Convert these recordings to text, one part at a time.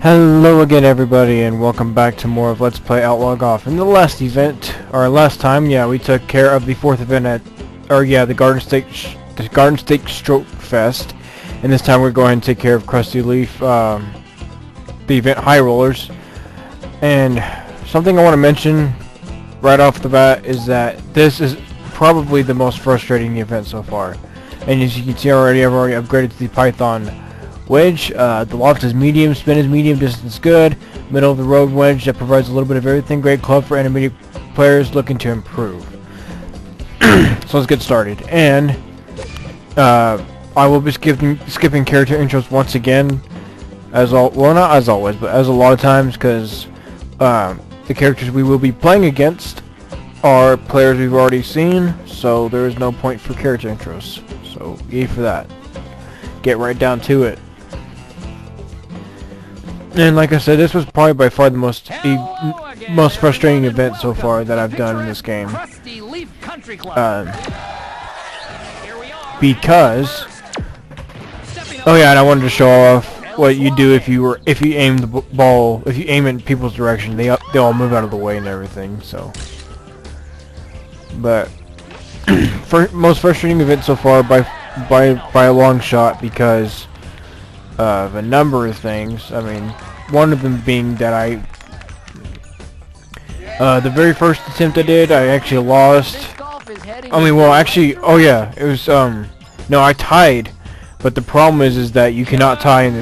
Hello again everybody, and welcome back to more of Let's Play Outlaw Golf. In the last event, or last time, we took care of the fourth event at, the Garden State Stroke Fest. And this time we're going to take care of Krusty Leaf, the event High Rollers. And something I want to mention right off the bat is that this is probably the most frustrating event so far. And as you can see already, I've already upgraded to the Python wedge. The loft is medium, spin is medium, distance good. Middle of the road wedge that provides a little bit of everything. Great club for intermediate players looking to improve. So let's get started. And I will be skipping character intros once again, not as always, but as a lot of times, because the characters we will be playing against are players we've already seen, so there is no point for character intros. So yay for that. Get right down to it. And like I said, this was probably by far the most frustrating event so far that I've done in this game. Because and I wanted to show off what you do if you aim the ball, if you aim in people's direction, they all move out of the way and everything. So, but most frustrating event so far by a long shot, because of a number of things. I mean, one of them being that the very first attempt I did, I actually lost. It was no, I tied, but the problem is that you cannot tie in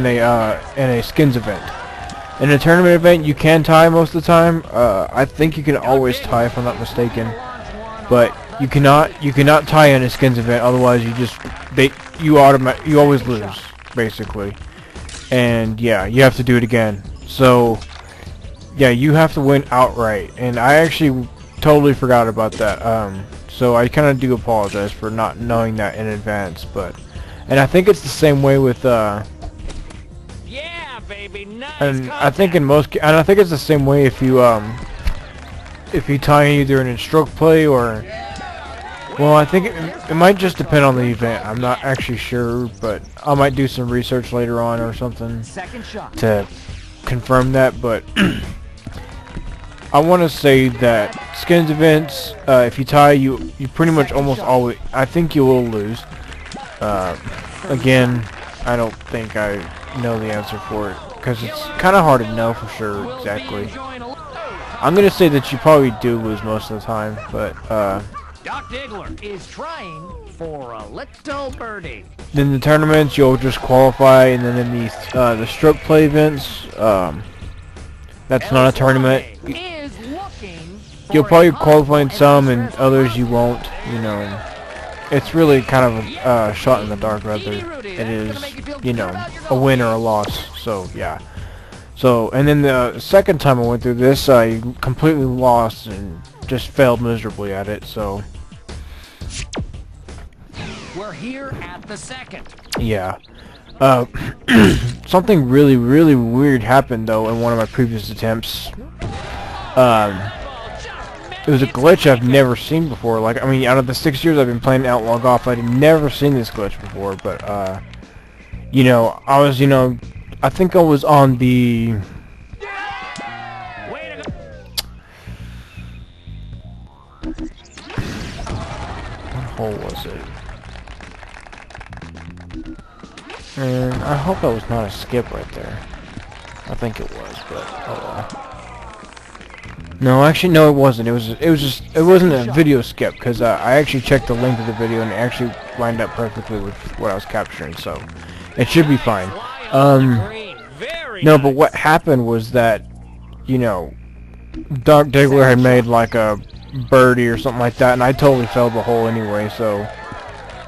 a skins event. In a tournament event, you can tie most of the time. I think you can always tie, if I'm not mistaken, but you cannot tie in a skins event. Otherwise, you always lose, basically. And yeah, you have to do it again. So yeah, you have to win outright, and I actually totally forgot about that. So I kind of do apologize for not knowing that in advance, and I think it's the same way with yeah, baby, nice. And I think it's the same way if you tie either in a stroke play or, well, I think it might just depend on the event. I'm not actually sure, but I might do some research later on or something to confirm that. But I want to say that skins events, if you tie, you pretty much almost always, I think you will lose. Again, I don't think I know the answer for it, because it's kind of hard to know for sure exactly. I'm going to say that you probably do lose most of the time, but Doc Diggler is trying for a little birdie. Then the tournaments, you'll just qualify, and then in the stroke play events, that's not a tournament. You'll probably qualify in some, and others you won't. You know, and it's really kind of a shot in the dark. Rather, it is, a win or a loss. So yeah. So, and then the second time I went through this, I completely lost and just failed miserably at it. So we're here at the second. Yeah. Something really, really weird happened though in one of my previous attempts. It was a glitch I've never seen before. Like, I mean, out of the 6 years I've been playing Outlaw Golf, I'd never seen this glitch before. But I think I was on the what hole was it? And I hope that was not a skip right there. I think it was, but oh well. No, actually, no, it wasn't. It wasn't a video skip, because I actually checked the length of the video and it actually lined up perfectly with what I was capturing, so it should be fine. No, but what happened was that, Doc Diggler had made like a birdie or something like that, and I totally failed the hole anyway, so.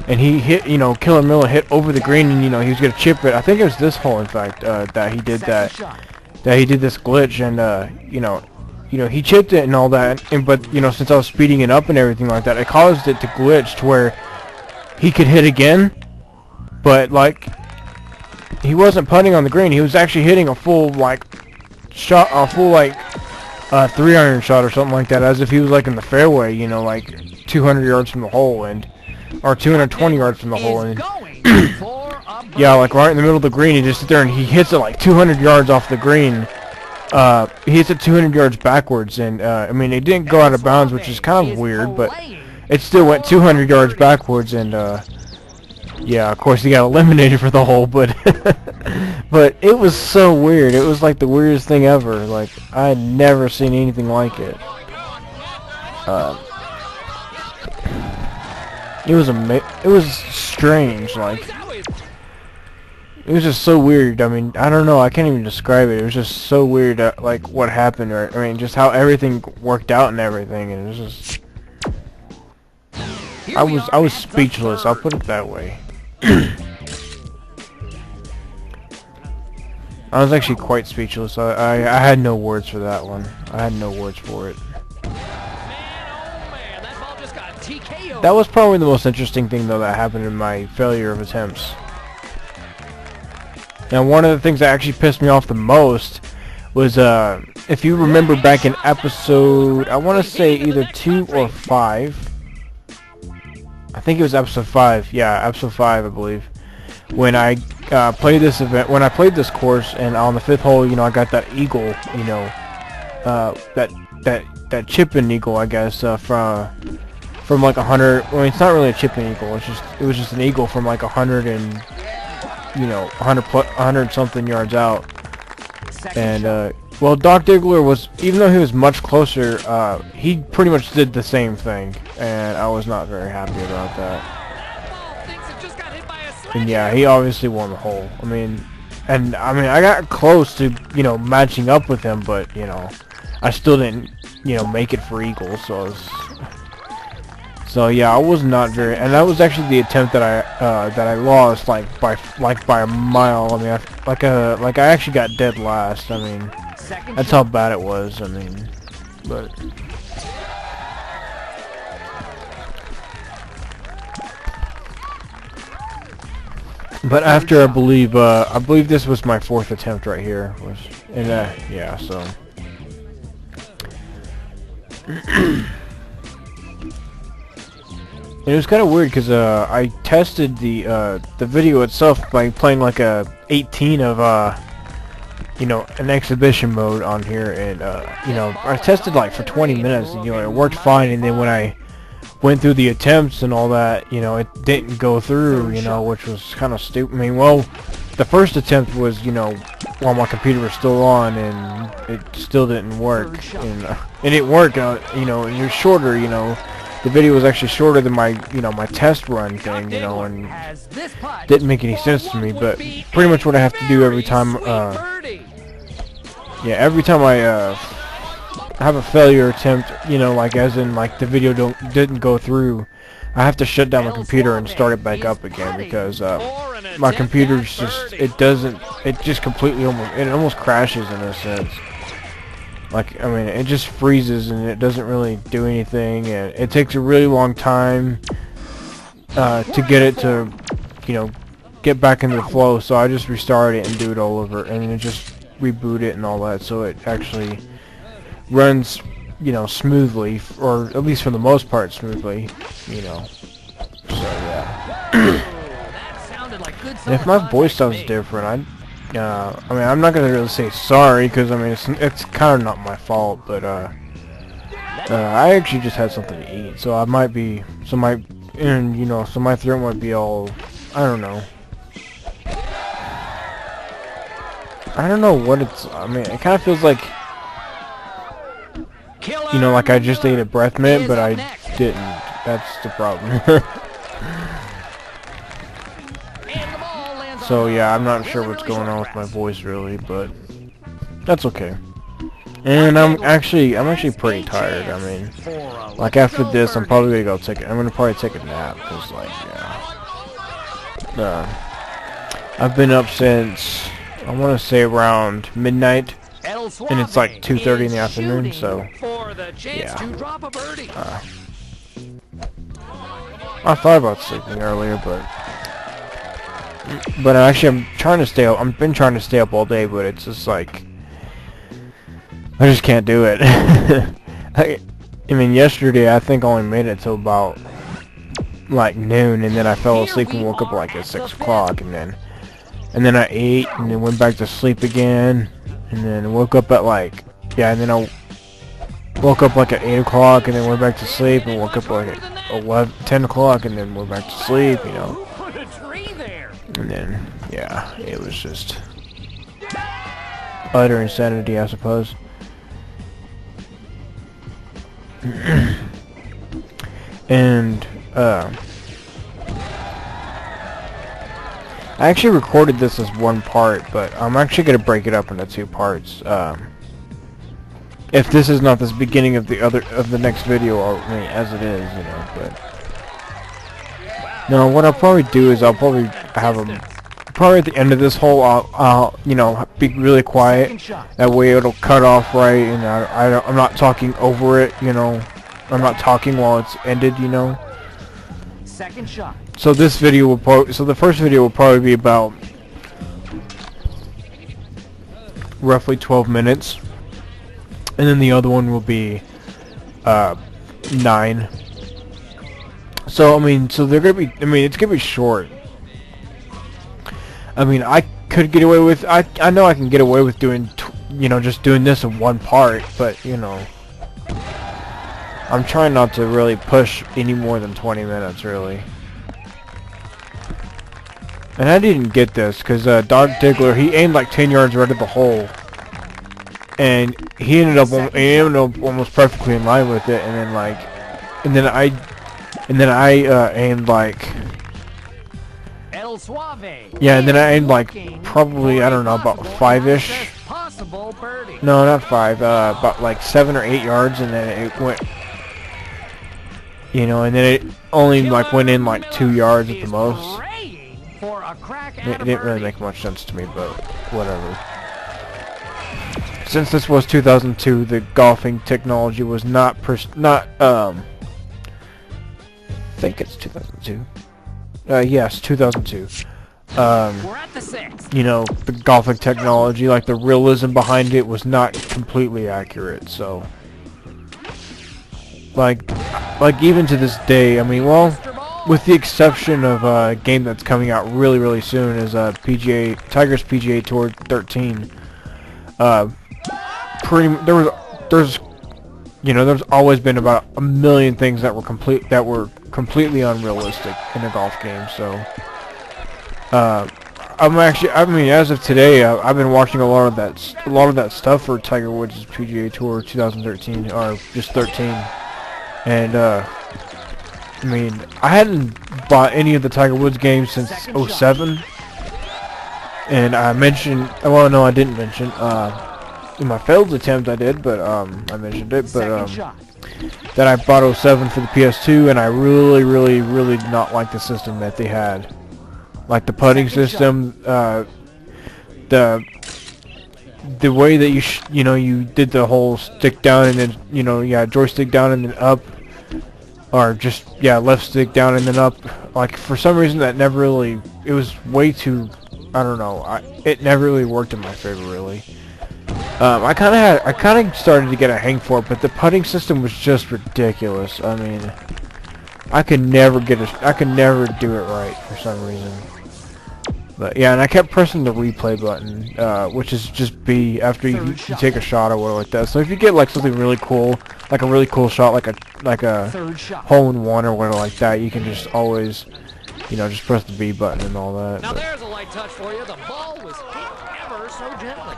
And he hit, Killer Miller hit over the green, and, he was going to chip it. I think it was this hole, in fact, that he did that he did this glitch, and, he chipped it and all that, but, since I was speeding it up and everything like that, it caused it to glitch to where he could hit again, but, like, he wasn't putting on the green. He was actually hitting a full, shot, 3-iron shot or something like that, as if he was, like, in the fairway, 200 yards from the hole, or 220 yards from the hole, and yeah, like right in the middle of the green. He just sits there and he hits it like 200 yards off the green. He hits it 200 yards backwards, and I mean, it didn't go out of bounds, which is kind of weird, but it still went 200 yards backwards, and yeah, of course he got eliminated for the hole, but but it was so weird. It was like the weirdest thing ever. Like, I had never seen anything like it. It was strange. Like, it was just so weird. I mean, I don't know. I can't even describe it. It was just so weird. Like what happened, or I mean, just how everything worked out and everything. And it was just, I was speechless. I'll put it that way. I was actually quite speechless. I had no words for that one. I had no words for it. That was probably the most interesting thing, though, that happened in my failure of attempts. Now, one of the things that actually pissed me off the most was, if you remember back in episode, I want to say either 2 or 5. I think it was episode 5. Yeah, episode 5, I believe. When I played this event, when I played this course, and on the 5th hole, you know, I got that eagle, you know, that chip-in eagle, I guess, from like 100. Well, it's not really a chip-in eagle. It was just an eagle from like 100 and, you know, 100 something yards out. And well, Doc Diggler was, even though he was much closer, he pretty much did the same thing, and I was not very happy about that. And yeah, he obviously won the hole. I mean, I got close to, you know, matching up with him, but, you know, I still didn't, you know, make it for eagles. So yeah, I was not very, and that was actually the attempt that I lost like by a mile. I mean, I actually got dead last. I mean, that's how bad it was. I mean, but. But after, I believe this was my 4th attempt right here. And yeah, so. And it was kind of weird because I tested the video itself by playing like a 18 of you know, an exhibition mode on here, and you know, I tested like for 20 minutes, and, you know, it worked fine, and then when I went through the attempts and all that, you know, it didn't go through, you know, which was kind of stupid. I mean, well, the first attempt was, you know, while my computer was still on, and it still didn't work, and it worked, you know, and it was shorter, you know, the video was actually shorter than my, you know, my test run thing, you know, and didn't make any sense to me, but pretty much what I have to do every time, yeah, every time I, have a failure attempt, you know, like as in like the video didn't go through, I have to shut down my computer and start it back up again, because my computer's just, it just completely almost crashes in a sense. Like, I mean, it just freezes and it doesn't really do anything, and it takes a really long time to get it to, you know, get back into the flow. So I just restart it and do it all over, and then just reboot it and all that, so it actually runs, you know, smoothly, or at least for the most part smoothly, you know. So yeah. And if my voice sounds different, I mean, I'm not gonna really say sorry, because I mean it's kind of not my fault, but I actually just had something to eat, so I might be, so my throat might be all, I don't know. I don't know what it's, I mean, it kind of feels like, you know, like I just ate a breath mint, but I didn't. That's the problem. So yeah, I'm not sure what's going on with my voice really, but that's okay. And I'm actually pretty tired. I mean, like after this, I'm probably gonna go I'm gonna probably take a nap, cause like, yeah. I've been up since, I want to say around midnight, and it's like 2:30 in the afternoon, so yeah. I thought about sleeping earlier, but actually I've been trying to stay up all day, but it's just like, I just can't do it. I mean, yesterday I think I only made it till about like noon, and then I fell asleep and woke up like at 6 o'clock, and then and then I ate, and then went back to sleep again, and then woke up at like, yeah, and then I woke up like at 8 o'clock, and then went back to sleep, and woke up like at 10 o'clock, and then went back to sleep, you know. And then, yeah, it was just utter insanity, I suppose. And, I actually recorded this as one part, but I'm actually going to break it up into 2 parts. If this is not the beginning of the next video, I mean, as it is, you know, but no, what I'll probably do is I'll probably have them probably at the end of this hole. I'll you know, be really quiet. That way it'll cut off right, and I'm not talking over it, you know. I'm not talking while it's ended, you know. Second shot. So this video will the first video will probably be about roughly 12 minutes, and then the other one will be 9. So I mean, so they're gonna be. I mean, it's gonna be short. I mean, I could get away with. I know I can get away with doing, you know, just doing this in one part, but you know, I'm trying not to really push any more than 20 minutes, really. And I didn't get this because Dog Diggler, he aimed like 10 yards right at the hole, and he ended up almost perfectly in line with it. And then I aimed like, yeah, and then I aimed like probably, I don't know, about 5-ish. No, not 5. About like 7 or 8 yards, and then it went. You know, and then it only like went in like 2 yards at the most. It didn't really make much sense to me, but whatever. Since this was 2002, the golfing technology was not I think it's 2002. Yes, 2002. You know, the golfing technology, like the realism behind it, was not completely accurate. So, like even to this day, I mean, well, with the exception of a game that's coming out really soon, is Tiger's PGA Tour 13. There's always been about a million things that were completely unrealistic in a golf game. So, I mean, as of today, I've been watching a lot of that stuff for Tiger Woods' PGA Tour 2013, or just 13, and I mean, I hadn't bought any of the Tiger Woods games since 07, and I mentioned, well, no, I didn't mention, in my failed attempt I did, but, I mentioned it, but, that I bought 07 for the PS2, and I really did not like the system that they had. Like the putting system, the way that you did the whole stick down and then, joystick down and then up, or just, left stick down and then up. Like, for some reason that never really, it was way too, I don't know, it never really worked in my favor, really. I kind of started to get a hang for it, but the putting system was just ridiculous. I mean, I could never do it right for some reason. But yeah, and I kept pressing the replay button, which is just B after you take a shot or whatever like that. So if you get like something really cool, like a really cool shot, like a hole-in-one or whatever like that, you can just always, just press the B button and all that. Now there's a light touch for you. The ball was hit ever so gently.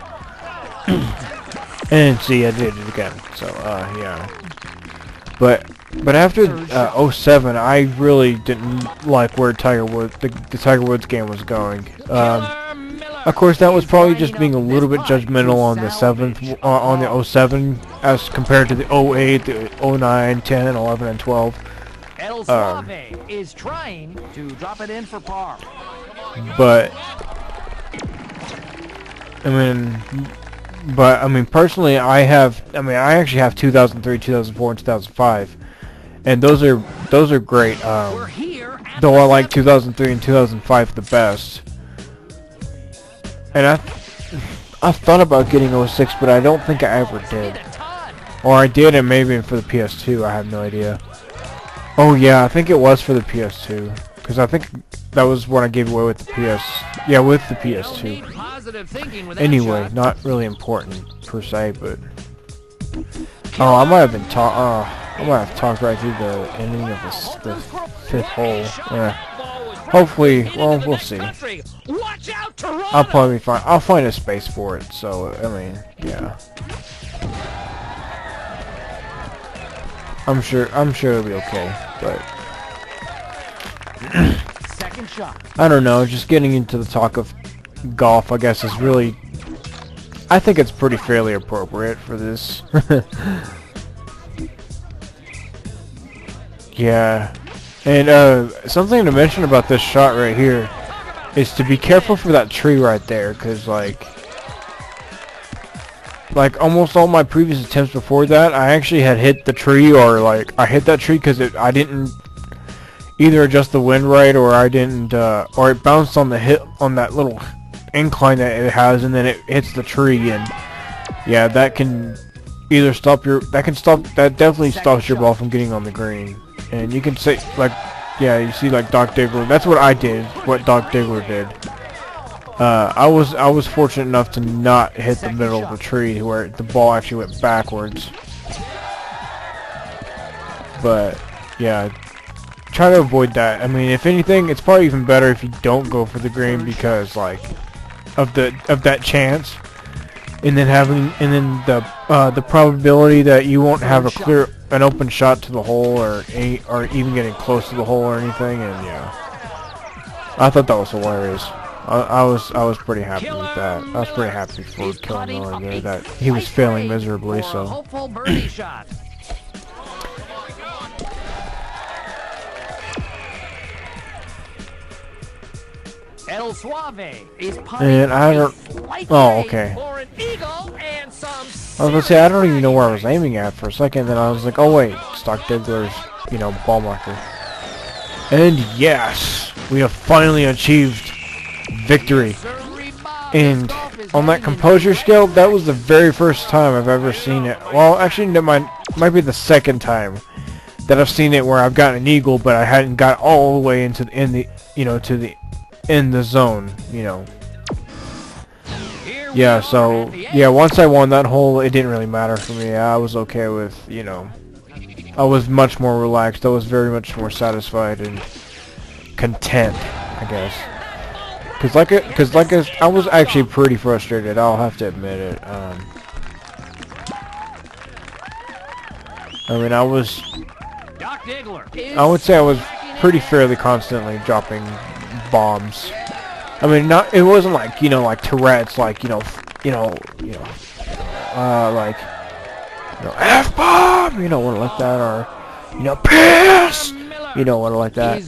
And see, I did it again. So yeah. But after 07, I really didn't like where Tiger Woods, the Tiger Woods game was going. Of course, that was probably just being a little bit judgmental on the 07 as compared to the 08, the 09, 10, 11, and 12. El Suave is trying to drop it in for par. But I mean, personally, I actually have 2003, 2004, and 2005. And those are great. Though I like 2003 and 2005 the best. And I thought about getting 06, but I don't think I ever did. Or I did, and maybe for the PS2. I have no idea. Oh yeah, I think it was for the PS2. because I think that was what I gave away with the PS. Yeah, with the PS2. Anyway, not really important per se, but oh, I might have been I might have talked right through the ending of the 5th hole. Yeah. Hopefully, well, we'll see. I'll probably find. I'll find a space for it. So I mean, yeah. I'm sure it'll be okay, but Second shot. I don't know. Just getting into the talk of golf, I guess, is really. I think it's pretty fairly appropriate for this. Yeah, and something to mention about this shot right here is to be careful for that tree right there, because like almost all my previous attempts before that, I actually had hit the tree, or like I hit that tree because I didn't either adjust the wind right, or I didn't, or it bounced on the on that little incline that it has, and then it hits the tree, and yeah, that can either stop that definitely stops your ball from getting on the green. And you can say, like, yeah, you see, like Doc Diggler. That's what I did. What Doc Diggler did. I was fortunate enough to not hit the middle of the tree where the ball actually went backwards. But yeah, try to avoid that. I mean, if anything, it's probably even better if you don't go for the green, because like of that chance, and then the probability that you won't have an open shot to the hole, or even getting close to the hole or anything. And yeah, I thought that was hilarious. I was pretty happy with that. I was pretty happy for killing Miller there, that he was failing miserably. So Hopeful birdie shot. El Suave is and I don't. Oh, okay. For an eagle and some I was gonna say, I don't even know where I was aiming at for a second, then I was like, oh wait, Stock Diggler's, ball marker. And yes, we have finally achieved victory. And on that composure scale, that was the very first time I've ever seen it. Well, actually, that might be the second time that I've seen it where I've gotten an eagle, but I hadn't got all the way into in the zone, Yeah, so, yeah, once I won that hole, it didn't really matter for me. I was okay with, I was much more relaxed. I was very much more satisfied and content, I guess. I was actually pretty frustrated, I'll have to admit it. I mean, I would say I was pretty fairly constantly dropping bombs. I mean, it wasn't like, like Tourette's, like, F-bomb, what like that, or, piss, what like that.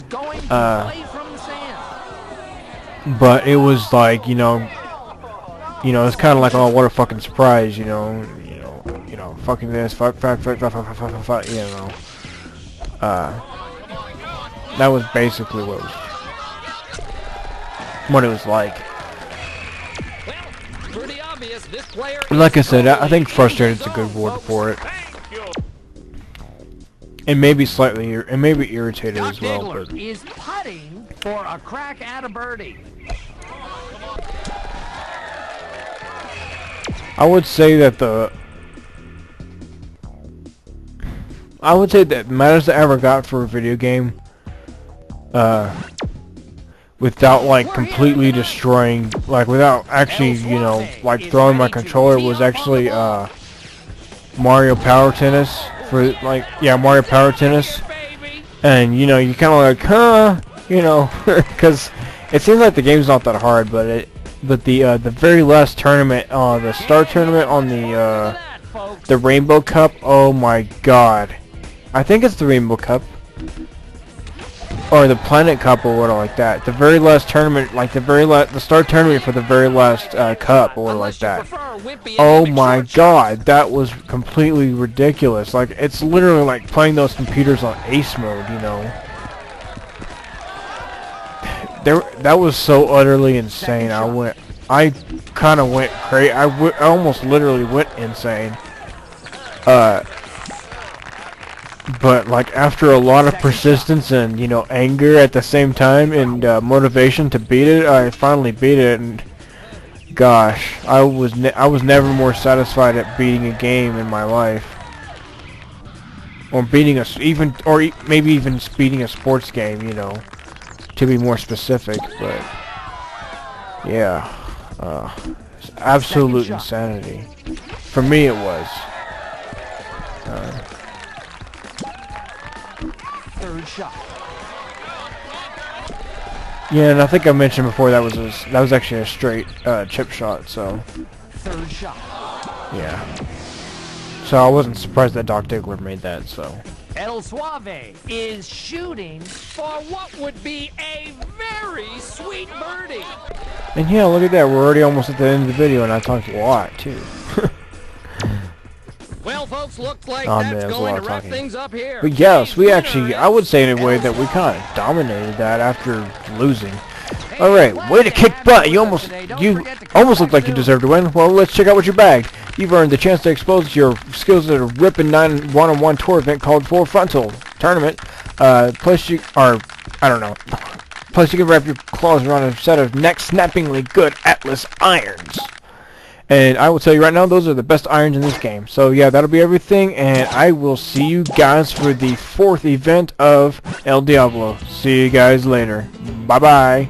But it was like, it's kind of like, oh, what a fucking surprise, fucking this, fuck, that was basically what it was like. And like I said, I think frustrated is a good word for it. And maybe slightly, and maybe irritated as well. But is putting for a crack at a birdie. I would say that matters I ever got for a video game, without like completely destroying, like without actually, like throwing my controller, was actually Mario Power Tennis. For like, yeah, Mario Power Tennis. And you kind of like, huh, because it seems like the game's not that hard, but the very last tournament, the star tournament on the Rainbow Cup, oh my god, I think it's the Rainbow Cup, or the Planet Cup, or whatever like that. The very last tournament, like the star tournament for the very last cup, or like that. Oh my god, that was completely ridiculous. Like, it's literally like playing those computers on ace mode, That was so utterly insane. I kind of went crazy. I almost literally went insane. But like after a lot of persistence and anger at the same time and motivation to beat it, I finally beat it. And gosh, I was never more satisfied at beating a game in my life, or beating maybe even beating a sports game, to be more specific. But yeah, it's absolute insanity. For me, it was. Third shot. Yeah, and I think I mentioned before that was actually a straight chip shot. So Third shot. yeah. So I wasn't surprised that Doc Diggler made that. So El Suave is shooting for what would be a very sweet birdie. and yeah, look at that. We're already almost at the end of the video, and I talked a lot too. Well, folks, looks like Oh, that's man, there's a going lot to of wrap talking. things up here. But yes, we Today's actually, winner I would say in a way is that we El kind of Suave. dominated that after losing. Hey, Alright, glad way to kick have butt. you You with us almost today. Don't you forget to come almost looked back like you soon. deserved to win. Well, let's check out what you bagged. You've earned the chance to expose your skills at a ripping 9 one-on-one tour event called Full Frontal Tournament. Plus you can wrap your claws around a set of neck-snappingly good Atlas irons. And I will tell you right now, those are the best irons in this game. So yeah, that'll be everything, and I will see you guys for the 4th event of El Diablo. See you guys later. Bye-bye.